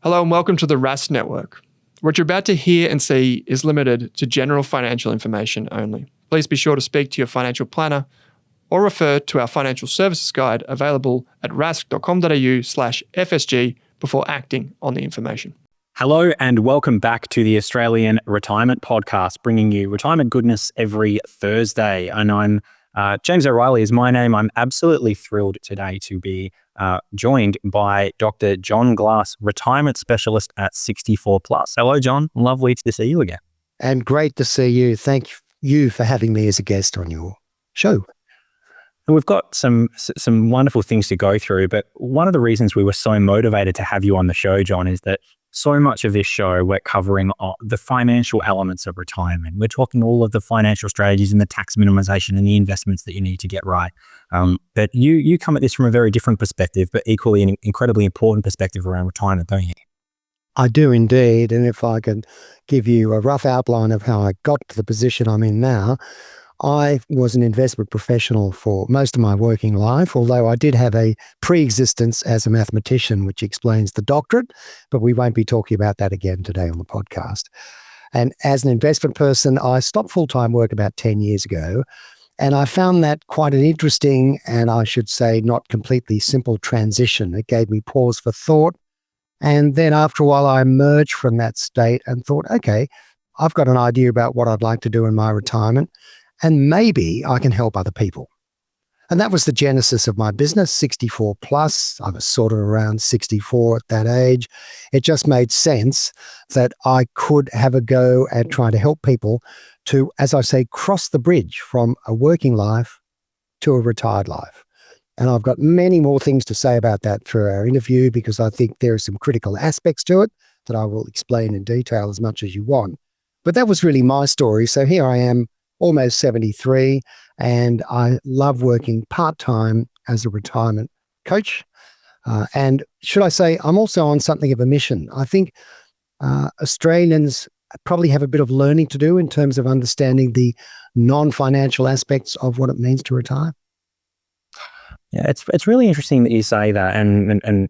Hello and welcome to the Rask Network. What you're about to hear and see is limited to general financial information only. Please be sure to speak to your financial planner or refer to our financial services guide available at rask.com.au/FSG before acting on the information. Hello and welcome back to the Australian Retirement Podcast, bringing you retirement goodness every Thursday. And I'm James O'Reilly is my name. I'm absolutely thrilled today to be joined by Dr. Jon Glass, retirement specialist at 64 Plus. Hello, Jon. Lovely to see you again. And great to see you. Thank you for having me as a guest on your show. And we've got some wonderful things to go through, but one of the reasons we were so motivated to have you on the show, Jon, is that so much of this show, we're covering the financial elements of retirement. We're talking all of the financial strategies and the tax minimization and the investments that you need to get right. But you come at this from a very different perspective, but equally an incredibly important perspective around retirement, don't you? I do indeed. And if I can give you a rough outline of how I got to the position I'm in now, I was an investment professional for most of my working life, although I did have a pre-existence as a mathematician, which explains the doctorate, but we won't be talking about that again today on the podcast. And as an investment person, I stopped full-time work about 10 years ago, and I found that quite an interesting, and I should say not completely simple transition. It gave me pause for thought. And then after a while, I emerged from that state and thought, okay, I've got an idea about what I'd like to do in my retirement, and maybe I can help other people. And that was the genesis of my business, 64 Plus. I was sort of around 64 at that age. It just made sense that I could have a go at trying to help people to, as I say, cross the bridge from a working life to a retired life. And I've got many more things to say about that through our interview, because I think there are some critical aspects to it that I will explain in detail as much as you want. But that was really my story. So here I am, almost 73, and I love working part-time as a retirement coach. And should I say, I'm also on something of a mission. I think Australians probably have a bit of learning to do in terms of understanding the non-financial aspects of what it means to retire. Yeah, it's really interesting that you say that. And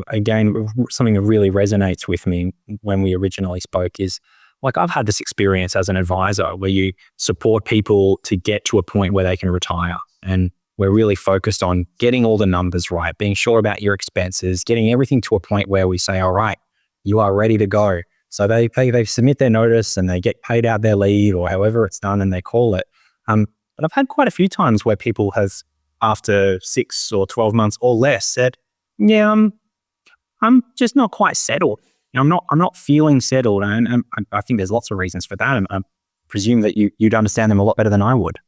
again, something that really resonates with me when we originally spoke is, like, I've had this experience as an advisor where you support people to get to a point where they can retire. And we're really focused on getting all the numbers right, being sure about your expenses, getting everything to a point where we say, all right, you are ready to go. So they submit their notice and they get paid out their leave or however it's done and they call it. But I've had quite a few times where people have, after 6 or 12 months or less, said, yeah, I'm just not quite settled. I'm not feeling settled, and I think there's lots of reasons for that. And I presume that you'd understand them a lot better than I would.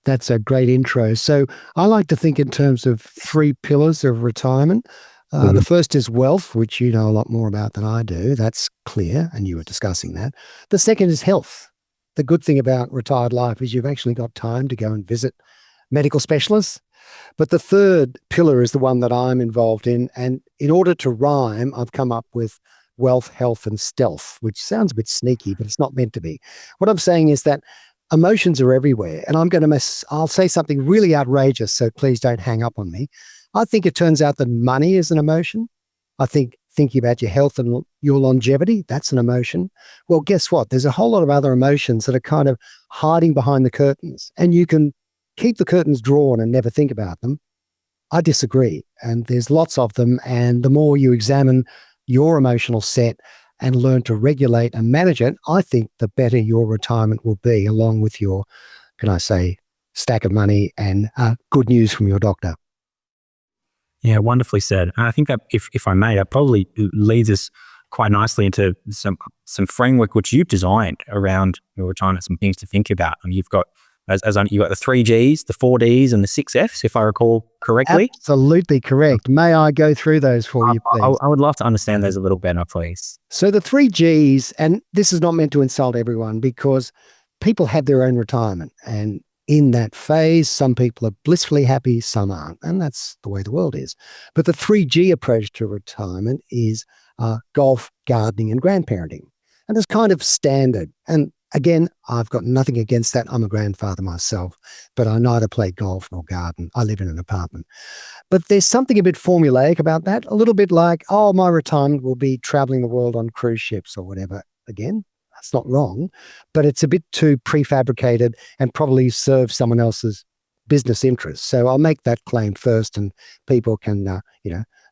That's a great intro. So I like to think in terms of 3 pillars of retirement. The first is wealth, which you know a lot more about than I do. That's clear, and you were discussing that. The second is health. The good thing about retired life is you've actually got time to go and visit medical specialists. But the third pillar is the one that I'm involved in. And in order to rhyme, I've come up with wealth, health, and stealth, which sounds a bit sneaky, but it's not meant to be. What I'm saying is that emotions are everywhere, and I'll say something really outrageous, so please don't hang up on me. I think it turns out that money is an emotion. I think thinking about your health and your longevity, that's an emotion. Well, guess what? There's a whole lot of other emotions that are kind of hiding behind the curtains, and you can keep the curtains drawn and never think about them. I disagree, and there's lots of them, and the more you examine your emotional set and learn to regulate and manage it, I think the better your retirement will be, along with your, can I say, stack of money and good news from your doctor. Yeah, wonderfully said. And I think that if I may, that probably leads us quite nicely into some framework which you've designed around your retirement, some things to think about. And you've got you've got the 3 Gs, the 4 Ds, and the 6 Fs, if I recall correctly. Absolutely correct. May I go through those for you, please? I would love to understand those a little better, please. So the 3 Gs, and this is not meant to insult everyone, because people have their own retirement. And in that phase, some people are blissfully happy, some aren't. And that's the way the world is. But the 3G approach to retirement is golf, gardening, and grandparenting. And it's kind of standard. And Again, I've got nothing against that. I'm a grandfather myself, but I neither play golf nor garden. I live in an apartment. But there's something a bit formulaic about that, a little bit like, oh, my retirement will be traveling the world on cruise ships or whatever. Again, that's not wrong, but it's a bit too prefabricated and probably serves someone else's business interests. So I'll make that claim first, and people can,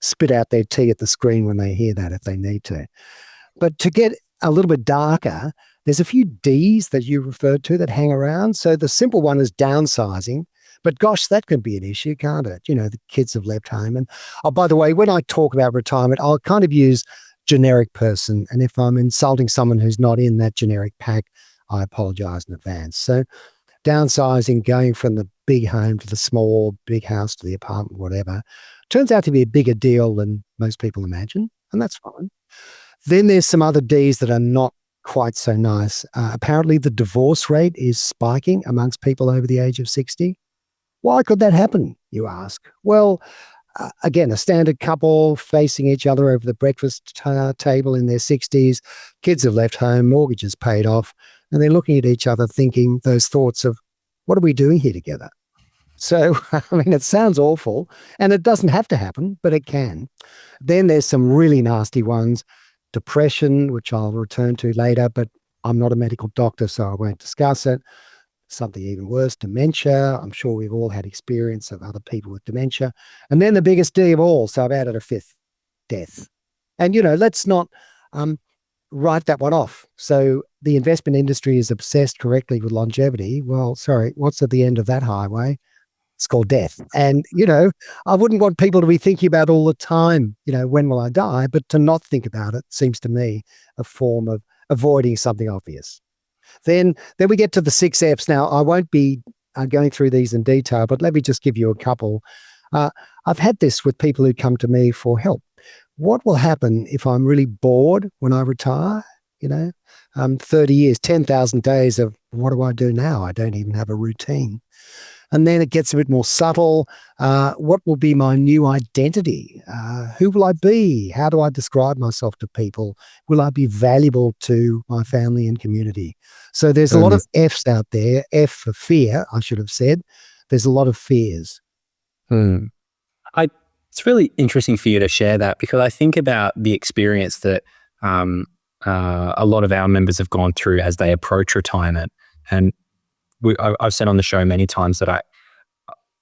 spit out their tea at the screen when they hear that if they need to. But to get a little bit darker, there's a few D's that you referred to that hang around. So the simple one is downsizing. But gosh, that could be an issue, can't it? The kids have left home. And oh, by the way, when I talk about retirement, I'll kind of use generic person. And if I'm insulting someone who's not in that generic pack, I apologize in advance. So downsizing, going from the big home to the small, big house to the apartment, whatever, turns out to be a bigger deal than most people imagine. And that's fine. Then there's some other D's that are not quite so nice. Apparently, the divorce rate is spiking amongst people over the age of 60. Why could that happen, you ask? Well, again, a standard couple facing each other over the breakfast table in their 60s, kids have left home, mortgages paid off, and they're looking at each other thinking those thoughts of, what are we doing here together? So, it sounds awful, and it doesn't have to happen, but it can. Then there's some really nasty ones. Depression, which I'll return to later, but I'm not a medical doctor, so I won't discuss it. Something even worse, dementia. I'm sure we've all had experience of other people with dementia. And then the biggest D of all, so I've added a fifth, death. And, let's not write that one off. So the investment industry is obsessed correctly with longevity. Well, sorry, what's at the end of that highway? It's called death. And, I wouldn't want people to be thinking about all the time, when will I die? But to not think about it seems to me a form of avoiding something obvious. Then we get to the 6 F's. Now, I won't be going through these in detail, but let me just give you a couple. I've had this with people who come to me for help. What will happen if I'm really bored when I retire? 30 years, 10,000 days of what do I do now? I don't even have a routine. And then it gets a bit more subtle. What will be my new identity? Who will I be? How do I describe myself to people? Will I be valuable to my family and community? So there's a lot of F's out there. F for fear, I should have said. There's a lot of fears. It's really interesting for you to share that, because I think about the experience that a lot of our members have gone through as they approach retirement. And I've said on the show many times that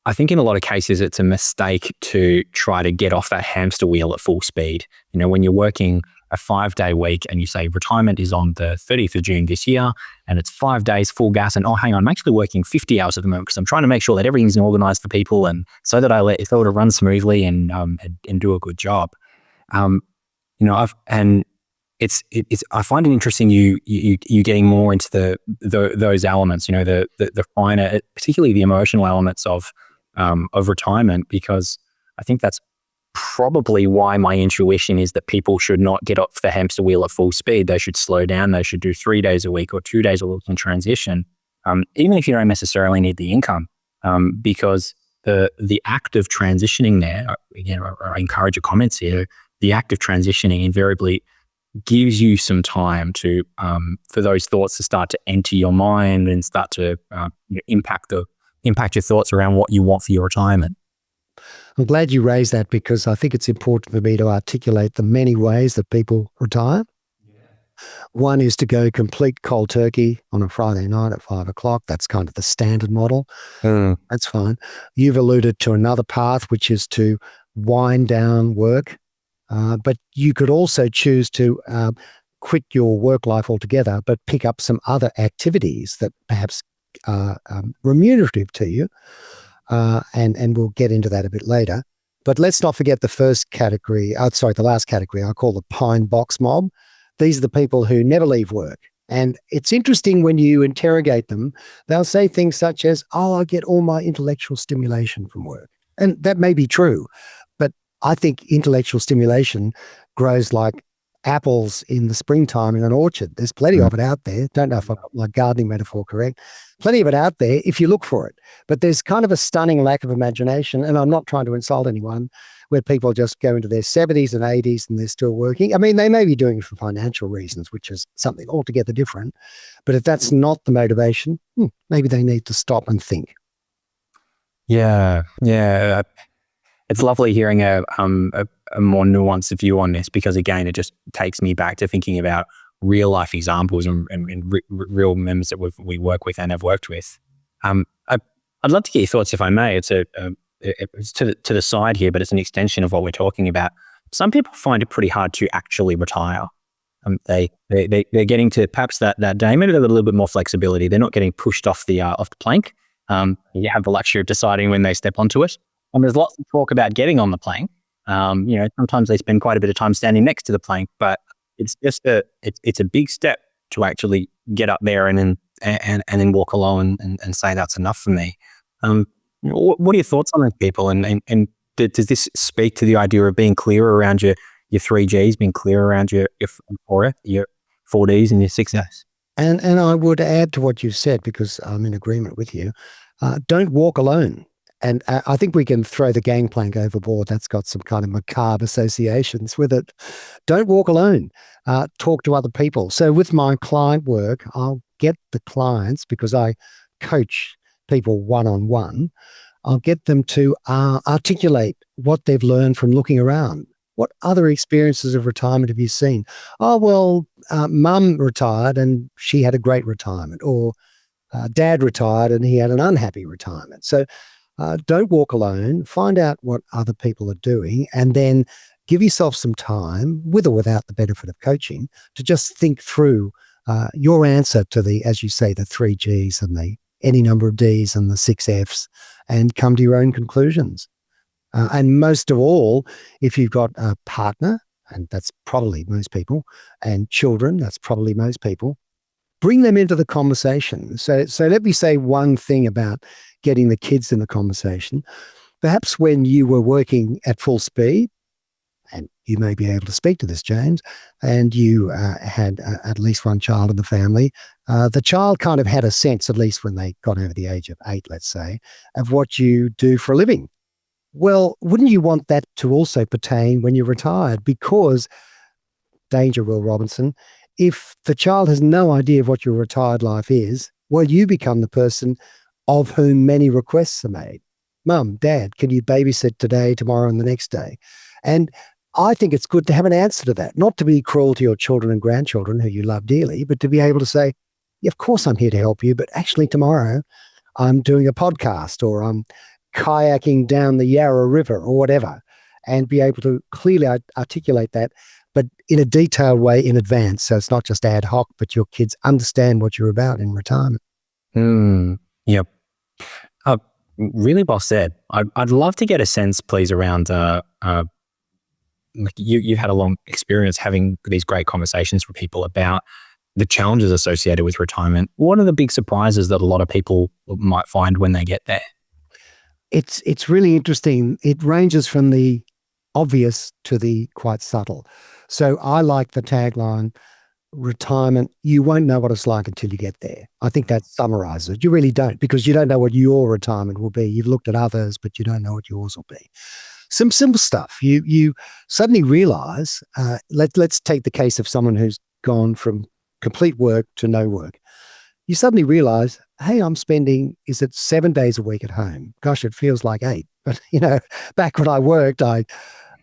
I think in a lot of cases it's a mistake to try to get off that hamster wheel at full speed. When you're working a 5-day week and you say retirement is on the 30th of June this year and it's 5 days full gas, and oh, hang on, I'm actually working 50 hours at the moment because I'm trying to make sure that everything's organized for people and so that I let it sort of run smoothly and do a good job. I find it interesting you getting more into those elements, the finer, particularly the emotional elements of retirement, because I think that's probably why my intuition is that people should not get off the hamster wheel at full speed. They should slow down. They should do 3 days a week or 2 days a week in transition, even if you don't necessarily need the income, because the act of transitioning there, again, I encourage your comments here, the act of transitioning invariably gives you some time to for those thoughts to start to enter your mind and start to impact your thoughts around what you want for your retirement. I'm glad you raised that, because I think it's important for me to articulate the many ways that people retire. One is to go complete cold turkey on a Friday night at 5 o'clock. That's kind of the standard model. That's fine. You've alluded to another path, which is to wind down work. But you could also choose to quit your work life altogether, but pick up some other activities that perhaps are remunerative to you. And we'll get into that a bit later. But let's not forget the last category I call the pine box mob. These are the people who never leave work. And it's interesting when you interrogate them, they'll say things such as, oh, I get all my intellectual stimulation from work. And that may be true, but I think intellectual stimulation grows like apples in the springtime in an orchard. There's plenty of it out there. Don't know if I've got my gardening metaphor correct. Plenty of it out there if you look for it. But there's kind of a stunning lack of imagination, and I'm not trying to insult anyone, where people just go into their 70s and 80s and they're still working. I mean, they may be doing it for financial reasons, which is something altogether different. But if that's not the motivation, maybe they need to stop and think. Yeah. It's lovely hearing a more nuanced view on this, because again, it just takes me back to thinking about real life examples and real members that we work with and have worked with. I'd love to get your thoughts, if I may. It's to the side here, but it's an extension of what we're talking about. Some people find it pretty hard to actually retire. They're getting to perhaps that day, maybe they've got a little bit more flexibility. They're not getting pushed off the plank. You have the luxury of deciding when they step onto it. And there's lots of talk about getting on the plank. Sometimes they spend quite a bit of time standing next to the plank, but it's just it's a big step to actually get up there and then walk alone and say that's enough for me. What are your thoughts on those people? And does this speak to the idea of being clear around your 3Gs, being clear around your 4Ds and your 6Gs? And I would add to what you said, because I'm in agreement with you. Don't walk alone. And I think we can throw the gangplank overboard. That's got some kind of macabre associations with it. Don't walk alone. Talk to other people. So with my client work, I'll get the clients, because I coach people one-on-one, I'll get them to articulate what they've learned from looking around. What other experiences of retirement have you seen? Oh, well, mum retired and she had a great retirement, or dad retired and he had an unhappy retirement. So don't walk alone. Find out what other people are doing, and then give yourself some time, with or without the benefit of coaching, to just think through your answer to the, as you say, the 3Gs and the any number of Ds and the 6Fs, and come to your own conclusions. And most of all, if you've got a partner, and that's probably most people, and children, that's probably most people, bring them into the conversation. So let me say one thing about getting the kids in the conversation. Perhaps when you were working at full speed, and you may be able to speak to this, James, and you had at least one child in the family, the child kind of had a sense, at least when they got over the age of 8, let's say, of what you do for a living. Well, wouldn't you want that to also pertain when you're retired? Because, danger, Will Robinson, if the child has no idea of what your retired life is, well, you become the person of whom many requests are made. Mum, Dad, can you babysit today, tomorrow, and the next day? And I think it's good to have an answer to that, not to be cruel to your children and grandchildren who you love dearly, but to be able to say, yeah, of course I'm here to help you, but actually tomorrow I'm doing a podcast, or I'm kayaking down the Yarra River, or whatever, and be able to clearly articulate that, but in a detailed way in advance. So it's not just ad hoc, but your kids understand what you're about in retirement. Yep. Really well said. I'd love to get a sense, please, around like you've had a long experience having these great conversations with people about the challenges associated with retirement. What are the big surprises that a lot of people might find when they get there? It's really interesting. It ranges from the obvious to the quite subtle. So I like the tagline, retirement, you won't know what it's like until you get there. I think that summarizes it. You really don't, because you don't know what your retirement will be. You've looked at others, but you don't know what yours will be. Some simple stuff. You suddenly realize, let's take the case of someone who's gone from complete work to no work. You suddenly realize, hey, I'm spending, is it 7 days a week at home? Gosh, it feels like 8. But, back when I worked, I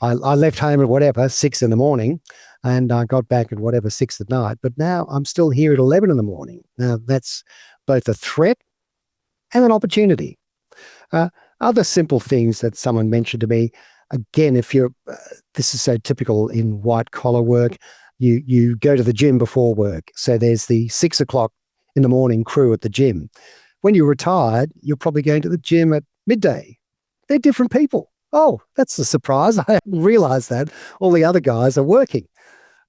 left home at whatever, 6 in the morning, and I got back at whatever, 6 at night. But now I'm still here at 11 in the morning. Now that's both a threat and an opportunity. Other simple things that someone mentioned to me, again, if you're, this is so typical in white collar work, you go to the gym before work. So there's the 6 o'clock in the morning crew at the gym. When you're retired, you're probably going to the gym at midday. They're different people. Oh, that's a surprise. I hadn't realized that. All the other guys are working.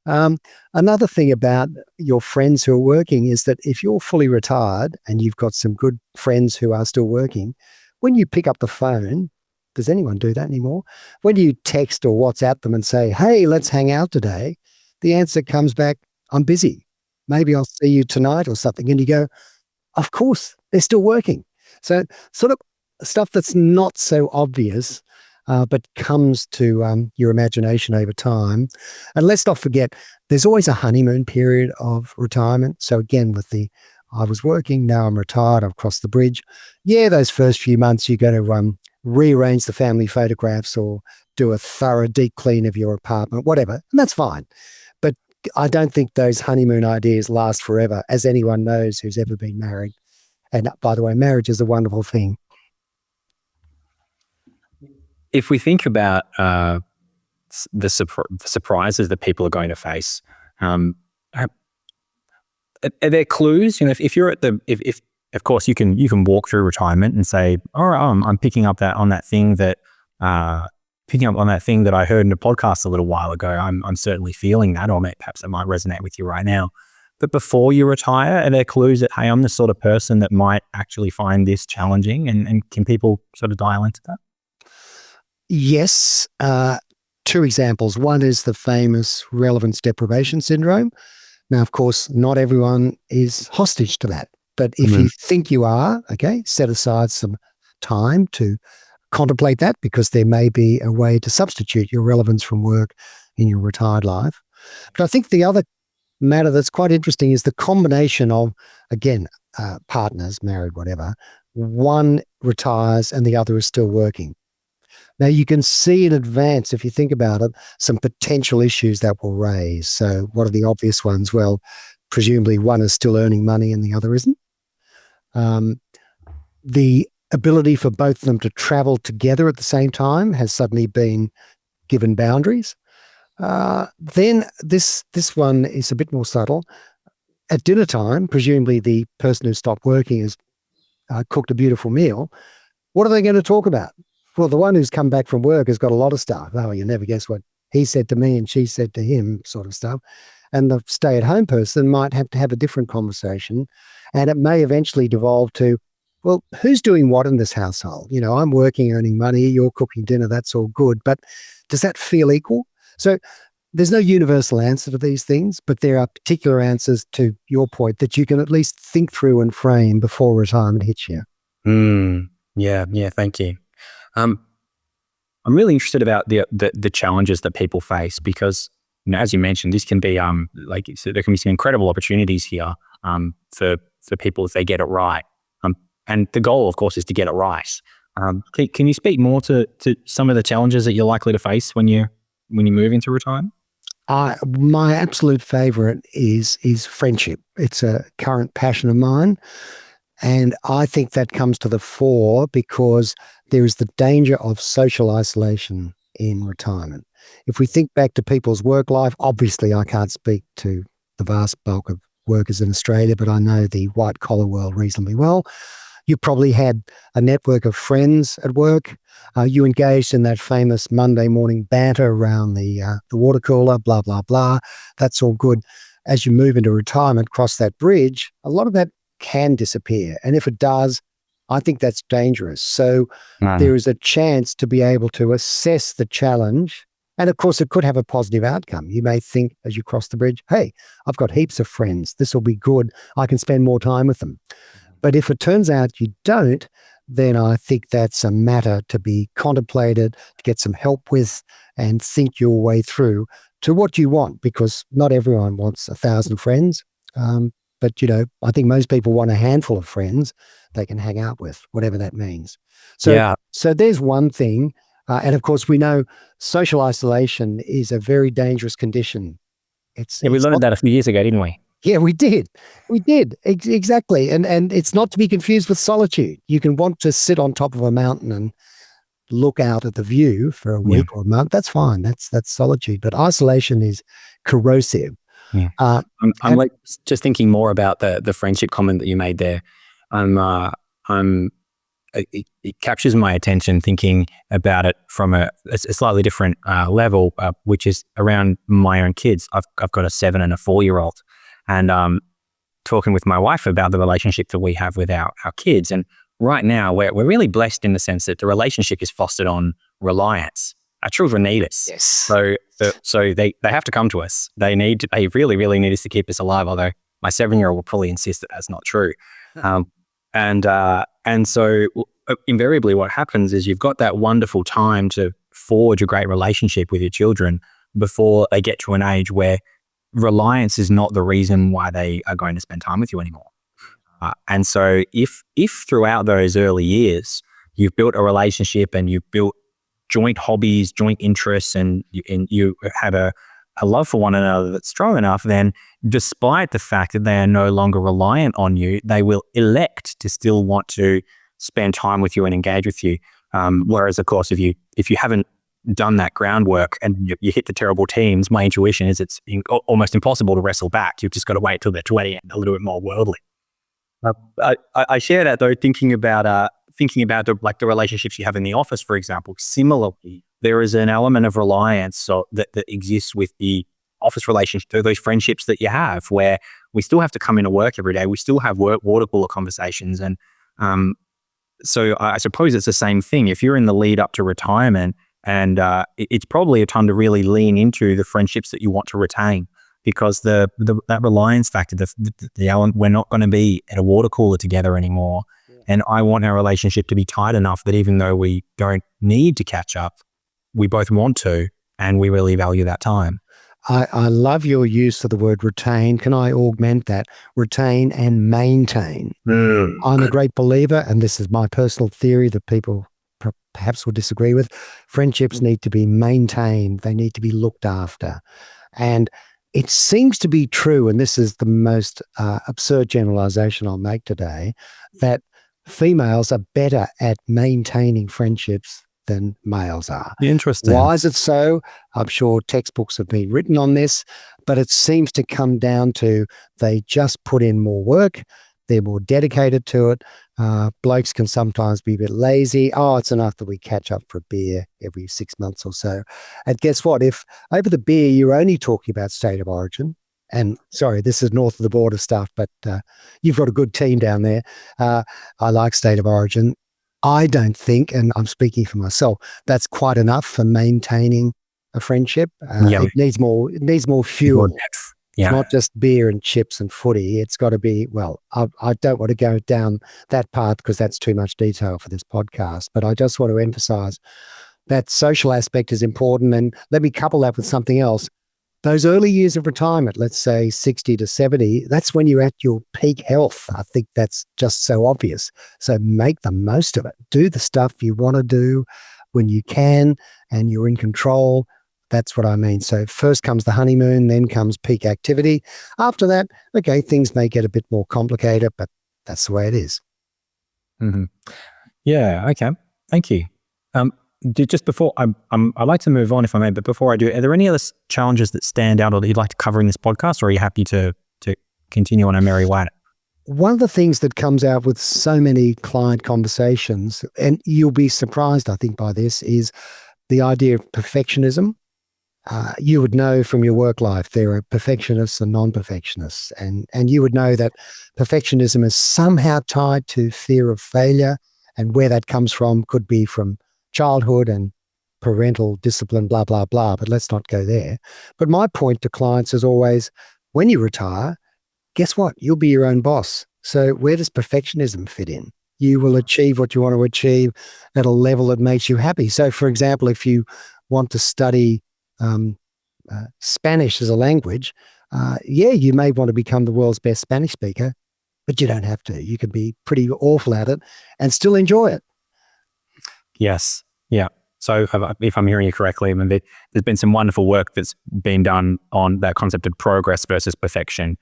Another thing about your friends who are working is that if you're fully retired and you've got some good friends who are still working, when you pick up the phone, does anyone do that anymore? When you text or WhatsApp them and say, hey, let's hang out today, the answer comes back, I'm busy. Maybe I'll see you tonight or something. And you go, of course, they're still working. So sort of stuff that's not so obvious, but comes to your imagination over time. And let's not forget, there's always a honeymoon period of retirement. So again, I was working, now I'm retired, I've crossed the bridge. Yeah, those first few months, you're going to rearrange the family photographs or do a thorough deep clean of your apartment, whatever, and that's fine. But I don't think those honeymoon ideas last forever, as anyone knows who's ever been married. And by the way, marriage is a wonderful thing. If we think about the surprises that people are going to face, are there clues? If you're if of course you can walk through retirement and say, all right, I'm picking up on that thing that I heard in a podcast a little while ago. I'm certainly feeling that, or perhaps it might resonate with you right now. But before you retire, are there clues that, hey, I'm the sort of person that might actually find this challenging, and can people sort of dial into that? Yes. Two examples. One is the famous relevance deprivation syndrome. Now, of course, not everyone is hostage to that. But if you think you are, okay, set aside some time to contemplate that, because there may be a way to substitute your relevance from work in your retired life. But I think the other matter that's quite interesting is the combination of, again, partners, married, whatever. One retires and the other is still working. Now, you can see in advance, if you think about it, some potential issues that will raise. So what are the obvious ones? Well, presumably one is still earning money and the other isn't. The ability for both of them to travel together at the same time has suddenly been given boundaries. Then this one is a bit more subtle. At dinner time, presumably the person who stopped working has cooked a beautiful meal. What are they going to talk about? Well, the one who's come back from work has got a lot of stuff. Oh, you never guess what he said to me and she said to him, sort of stuff. And the stay-at-home person might have to have a different conversation. And it may eventually devolve to, well, who's doing what in this household? I'm working, earning money, you're cooking dinner, that's all good. But does that feel equal? So there's no universal answer to these things, but there are particular answers, to your point, that you can at least think through and frame before retirement hits you. Yeah, thank you. I'm really interested about the challenges that people face, because as you mentioned, this can be there can be some incredible opportunities here for people if they get it right. And the goal, of course, is to get it right. Can you speak more to some of the challenges that you're likely to face when you move into retirement? My absolute favorite is friendship. It's a current passion of mine. And I think that comes to the fore because there is the danger of social isolation in retirement. If we think back to people's work life, obviously I can't speak to the vast bulk of workers in Australia, but I know the white collar world reasonably well. You probably had a network of friends at work. You engaged in that famous Monday morning banter around the water cooler, blah, blah, blah. That's all good. As you move into retirement, cross that bridge, a lot of that can disappear. And if it does, I think that's dangerous. So there is a chance to be able to assess the challenge. And of course, it could have a positive outcome. You may think as you cross the bridge, hey, I've got heaps of friends. This will be good. I can spend more time with them. But if it turns out you don't, then I think that's a matter to be contemplated, to get some help with, and think your way through to what you want, because not everyone wants 1,000 friends. But, I think most people want a handful of friends they can hang out with, whatever that means. So there's one thing. And of course, we know social isolation is a very dangerous condition. We learned that a few years ago, didn't we? Yeah, we did. Exactly. And it's not to be confused with solitude. You can want to sit on top of a mountain and look out at the view for a week or a month. That's fine. That's solitude. But isolation is corrosive. Yeah. I'm like just thinking more about the friendship comment that you made there. It captures my attention thinking about it from a slightly different level, which is around my own kids. I've got a 7 and a 4-year-old, and talking with my wife about the relationship that we have with our kids. And right now we're really blessed in the sense that the relationship is fostered on reliance. Our children need us. Yes. So they have to come to us. They really, really need us to keep us alive, although my 7-year-old will probably insist that that's not true. And so invariably what happens is you've got that wonderful time to forge a great relationship with your children before they get to an age where reliance is not the reason why they are going to spend time with you anymore. And so if throughout those early years, you've built a relationship and you've built joint hobbies, joint interests, and you have a love for one another that's strong enough, then despite the fact that they are no longer reliant on you, they will elect to still want to spend time with you and engage with you. Whereas, of course, if you haven't done that groundwork and you hit the terrible teens, my intuition is it's almost impossible to wrestle back. You've just got to wait till they're 20 and a little bit more worldly. I share that though, thinking about the relationships you have in the office, for example. Similarly, there is an element of reliance that exists with the office relationship, those friendships that you have, where we still have to come into work every day. We still have water cooler conversations. And so I suppose it's the same thing. If you're in the lead up to retirement, and it's probably a time to really lean into the friendships that you want to retain, because that reliance factor, the element, we're not going to be at a water cooler together anymore. Yeah. And I want our relationship to be tight enough that even though we don't need to catch up, we both want to, and we really value that time. I love your use of the word retain. Can I augment that? Retain and maintain. I'm a great believer, and this is my personal theory that people perhaps will disagree with. Friendships need to be maintained. They need to be looked after. And it seems to be true, and this is the most absurd generalization I'll make today, that females are better at maintaining friendships than males are. Interesting. Why is it so? I'm sure textbooks have been written on this, but it seems to come down to they just put in more work. They're more dedicated to it. Blokes can sometimes be a bit lazy. Oh, it's enough that we catch up for a beer every 6 months or so. And guess what? If over the beer you're only talking about state of origin, and sorry, this is north of the border stuff, but you've got a good team down there. I like state of origin. I don't think, and I'm speaking for myself, that's quite enough for maintaining a friendship. It needs more fuel. Yeah. It's not just beer and chips and footy. It's got to be, well, I don't want to go down that path because that's too much detail for this podcast, but I just want to emphasize that social aspect is important. And let me couple that with something else. Those early years of retirement, let's say 60 to 70, that's when you're at your peak health. I think that's just so obvious. So make the most of it. Do the stuff you want to do when you can and you're in control. That's what I mean. So first comes the honeymoon, then comes peak activity. After that, okay, things may get a bit more complicated, but that's the way it is. Mm-hmm. Yeah, okay. Thank you. Just before, I'd like to move on if I may, but before I do, are there any other challenges that stand out or that you'd like to cover in this podcast, or are you happy to continue on a merry way? One of the things that comes out with so many client conversations, and you'll be surprised, I think, by this, is the idea of perfectionism. You would know from your work life, there are perfectionists and non-perfectionists, and you would know that perfectionism is somehow tied to fear of failure, and where that comes from could be from childhood and parental discipline, blah, blah, blah, but let's not go there. But my point to clients is always, when you retire, guess what? You'll be your own boss. So where does perfectionism fit in? You will achieve what you want to achieve at a level that makes you happy. So for example, if you want to study Spanish as a language, you may want to become the world's best Spanish speaker, but you don't have to. You can be pretty awful at it and still enjoy it. Yes. Yeah. So if I'm hearing you correctly, I mean, there's been some wonderful work that's been done on that concept of progress versus perfection,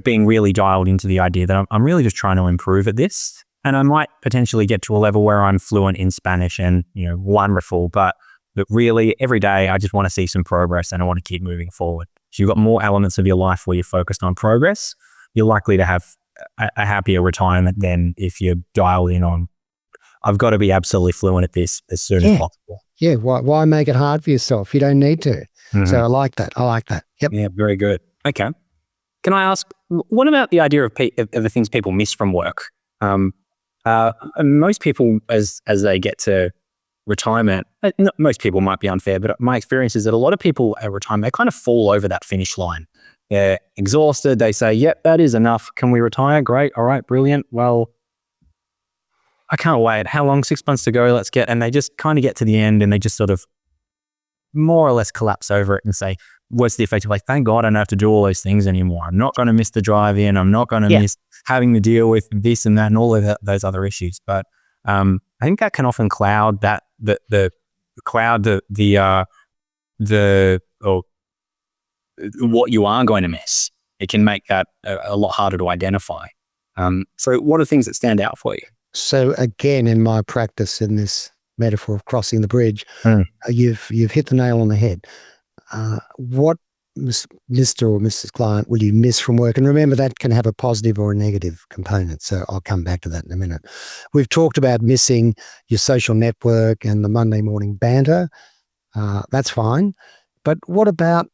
being really dialed into the idea that I'm really just trying to improve at this. And I might potentially get to a level where I'm fluent in Spanish and, wonderful, but really every day I just want to see some progress and I want to keep moving forward. So you've got more elements of your life where you're focused on progress, you're likely to have a happier retirement than if you're dialed in on, I've got to be absolutely fluent at this as soon as possible. Yeah. Why make it hard for yourself? You don't need to. Mm-hmm. So I like that. Yep. Yeah. Very good. Okay. Can I ask, what about the idea of the things people miss from work? Most people, as they get to retirement, most people might be unfair, but my experience is that a lot of people at retirement, they kind of fall over that finish line. They're exhausted. They say, yep, that is enough. Can we retire? Great. All right. Brilliant. Well, I can't wait. How long? 6 months to go. Let's get, and they just kind of get to the end and they just sort of more or less collapse over it and say, what's the effect of like, thank God I don't have to do all those things anymore. I'm not going to miss the drive in. I'm not going to miss having to deal with this and that and all of those other issues. But I think that can often cloud that, what you are going to miss. It can make that a lot harder to identify. So what are things that stand out for you? So again, in my practice in this metaphor of crossing the bridge, you've hit the nail on the head. What Mr. or Mrs. Client will you miss from work? And remember, that can have a positive or a negative component. So I'll come back to that in a minute. We've talked about missing your social network and the Monday morning banter. That's fine. But what about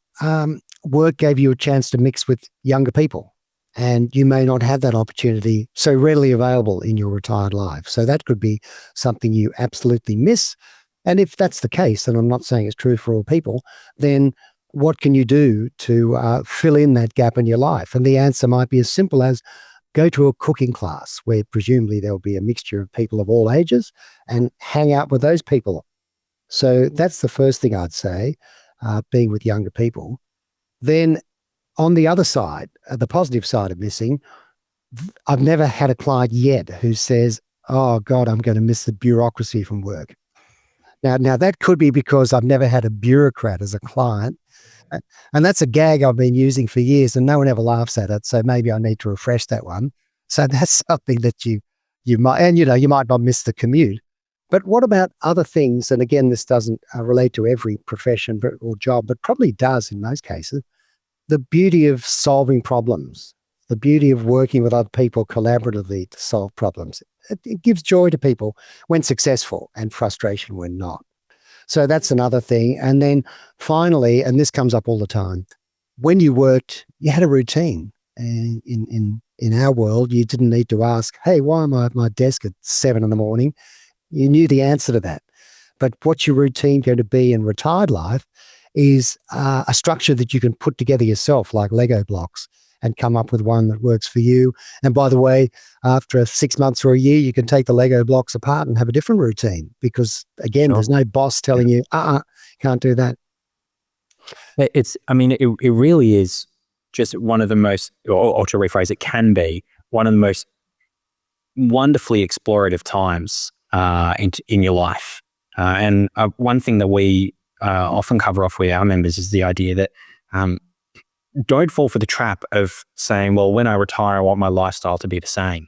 work gave you a chance to mix with younger people? And you may not have that opportunity so readily available in your retired life. So that could be something you absolutely miss. And if that's the case, and I'm not saying it's true for all people, then what can you do to fill in that gap in your life? And the answer might be as simple as go to a cooking class where presumably there'll be a mixture of people of all ages and hang out with those people. So that's the first thing I'd say, being with younger people. Then on the other side, the positive side of missing, I've never had a client yet who says, oh God, I'm going to miss the bureaucracy from work. Now that could be because I've never had a bureaucrat as a client. And that's a gag I've been using for years and no one ever laughs at it. So maybe I need to refresh that one. So that's something that you might, and you might not miss the commute. But what about other things? And again, this doesn't relate to every profession or job, but probably does in most cases. The beauty of solving problems, the beauty of working with other people collaboratively to solve problems. It gives joy to people when successful and frustration when not. So that's another thing. And then finally, and this comes up all the time, when you worked, you had a routine. And in our world, you didn't need to ask, hey, why am I at my desk at 7 a.m? You knew the answer to that. But what's your routine going to be in retired life is a structure that you can put together yourself, like Lego blocks, and come up with one that works for you. And by the way, after 6 months or a year, you can take the Lego blocks apart and have a different routine because, again, there's no boss telling you, can't do that. It really is just one of the most, or to rephrase, it can be one of the most wonderfully explorative times in your life. And one thing that we often cover off with our members is the idea that don't fall for the trap of saying, well, when I retire, I want my lifestyle to be the same.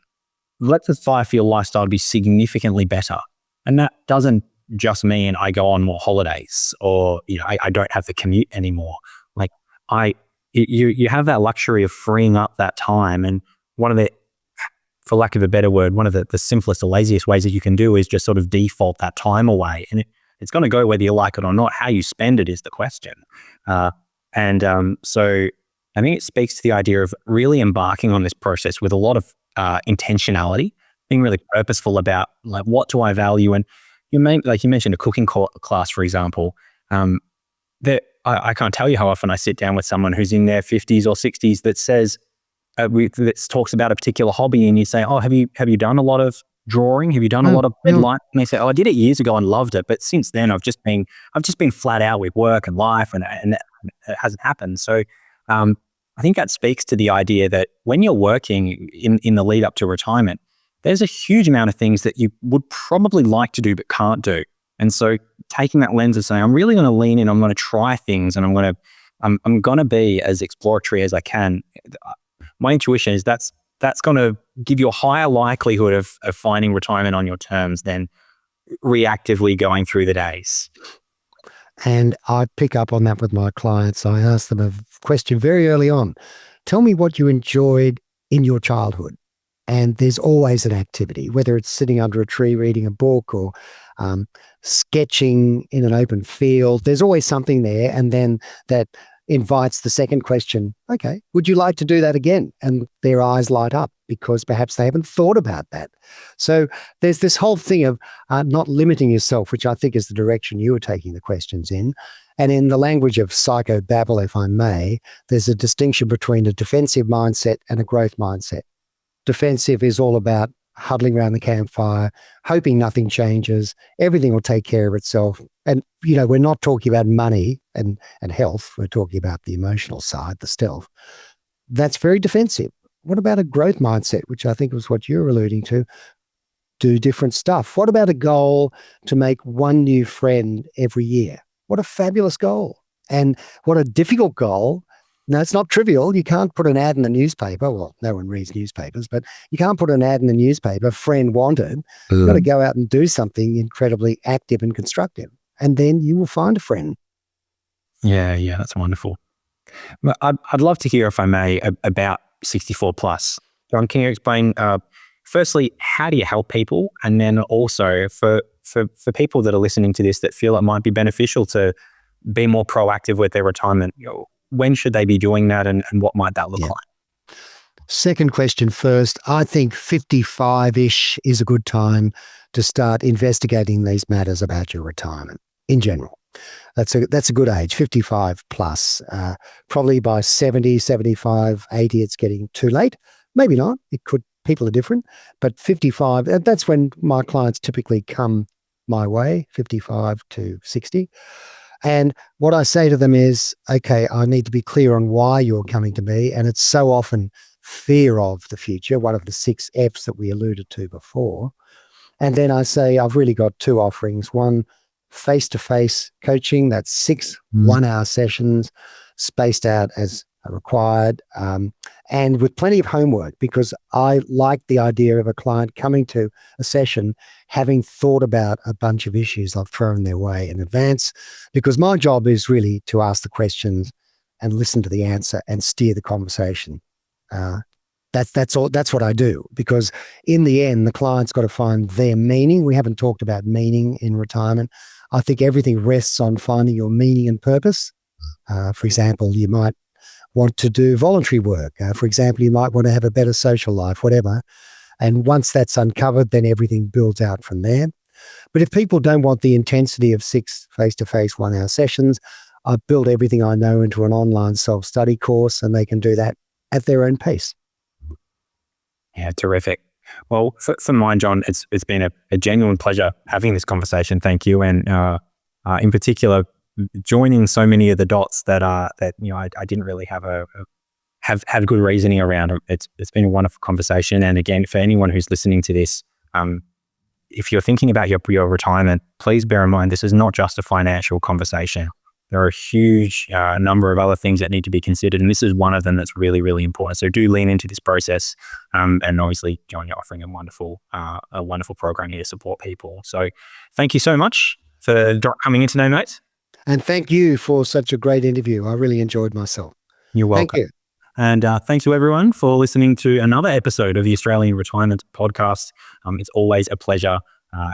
Let's aspire for your lifestyle to be significantly better. And that doesn't just mean I go on more holidays or I don't have the commute anymore. Like you have that luxury of freeing up that time. And one of the, for lack of a better word, one of the simplest or laziest ways that you can do is just sort of default that time away. And it's going to go whether you like it or not. How you spend it is the question. So I think it speaks to the idea of really embarking on this process with a lot of intentionality, being really purposeful about like, what do I value? And like you mentioned a cooking class, for example, I can't tell you how often I sit down with someone who's in their 50s or 60s that says, that talks about a particular hobby, and you say, oh, have you done a lot of drawing? Have you done a lot of red light? And they say, oh, I did it years ago and loved it, but since then I've just been flat out with work and life, and it hasn't happened. So I think that speaks to the idea that when you're working in the lead up to retirement, there's a huge amount of things that you would probably like to do but can't do. And so taking that lens of saying, I'm really going to lean in, I'm going to try things, and I'm going to be as exploratory as I can. My intuition is that's going to give you a higher likelihood of finding retirement on your terms than reactively going through the days. And I pick up on that with my clients. I ask them a question very early on. Tell me what you enjoyed in your childhood. And there's always an activity, whether it's sitting under a tree reading a book or sketching in an open field. There's always something there. And then that invites the second question, okay, would you like to do that again? And their eyes light up because perhaps they haven't thought about that. So there's this whole thing of not limiting yourself, which I think is the direction you were taking the questions in. And in the language of psychobabble, if I may, there's a distinction between a defensive mindset and a growth mindset. Defensive is all about huddling around the campfire, hoping nothing changes. Everything will take care of itself. And, we're not talking about money and health. We're talking about the emotional side, the stealth. That's very defensive. What about a growth mindset, which I think was what you're alluding to? Do different stuff. What about a goal to make one new friend every year? What a fabulous goal. And what a difficult goal. No, it's not trivial. You can't put an ad in the newspaper. Well, no one reads newspapers, but you can't put an ad in the newspaper, friend wanted. You've got to go out and do something incredibly active and constructive. And then you will find a friend. Yeah, that's wonderful. I'd love to hear, if I may, about 64 plus. Jon, can you explain, firstly, how do you help people? And then also for people that are listening to this that feel it might be beneficial to be more proactive with their retirement, when should they be doing that and what might that look like? Second question first. I think 55-ish is a good time to start investigating these matters about your retirement in general. That's a good age, 55 plus. Probably by 70, 75, 80, it's getting too late. Maybe not. People are different. But 55, that's when my clients typically come my way, 55 to 60. And what I say to them is, okay, I need to be clear on why you're coming to me. And it's so often fear of the future, one of the 6 F's that we alluded to before. And then I say, I've really got 2 offerings. One, face-to-face coaching, that's 6 one-hour sessions spaced out as required, and with plenty of homework, because I like the idea of a client coming to a session having thought about a bunch of issues I've thrown their way in advance, because my job is really to ask the questions and listen to the answer and steer the conversation. That's all. That's what I do, because in the end, the client's got to find their meaning. We haven't talked about meaning in retirement. I think everything rests on finding your meaning and purpose. For example, you might want to do voluntary work. For example, you might want to have a better social life, whatever. And once that's uncovered, then everything builds out from there. But if people don't want the intensity of 6 face-to-face one-hour sessions, I've built everything I know into an online self-study course, and they can do that at their own pace. Yeah, terrific. Well, for mine, Jon, it's been a genuine pleasure having this conversation. Thank you. And in particular, joining so many of the dots that I didn't really have good reasoning around. It's been a wonderful conversation. And again, for anyone who's listening to this, if you're thinking about your retirement, please bear in mind this is not just a financial conversation. There are a huge number of other things that need to be considered, and this is one of them that's really, really important. So do lean into this process, and obviously, Jon, you're offering a wonderful program here to support people. So thank you so much for coming in today, mate. And thank you for such a great interview. I really enjoyed myself. You're welcome. Thank you. And thanks to everyone for listening to another episode of the Australian Retirement Podcast. It's always a pleasure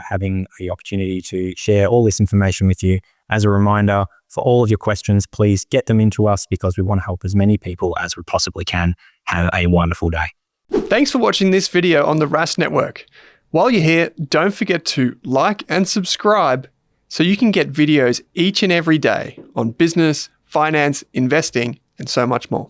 having the opportunity to share all this information with you. As a reminder, for all of your questions, please get them into us, because we want to help as many people as we possibly can. Have a wonderful day. Thanks for watching this video on the Rask Network. While you're here, don't forget to like and subscribe so you can get videos each and every day on business, finance, investing, and so much more.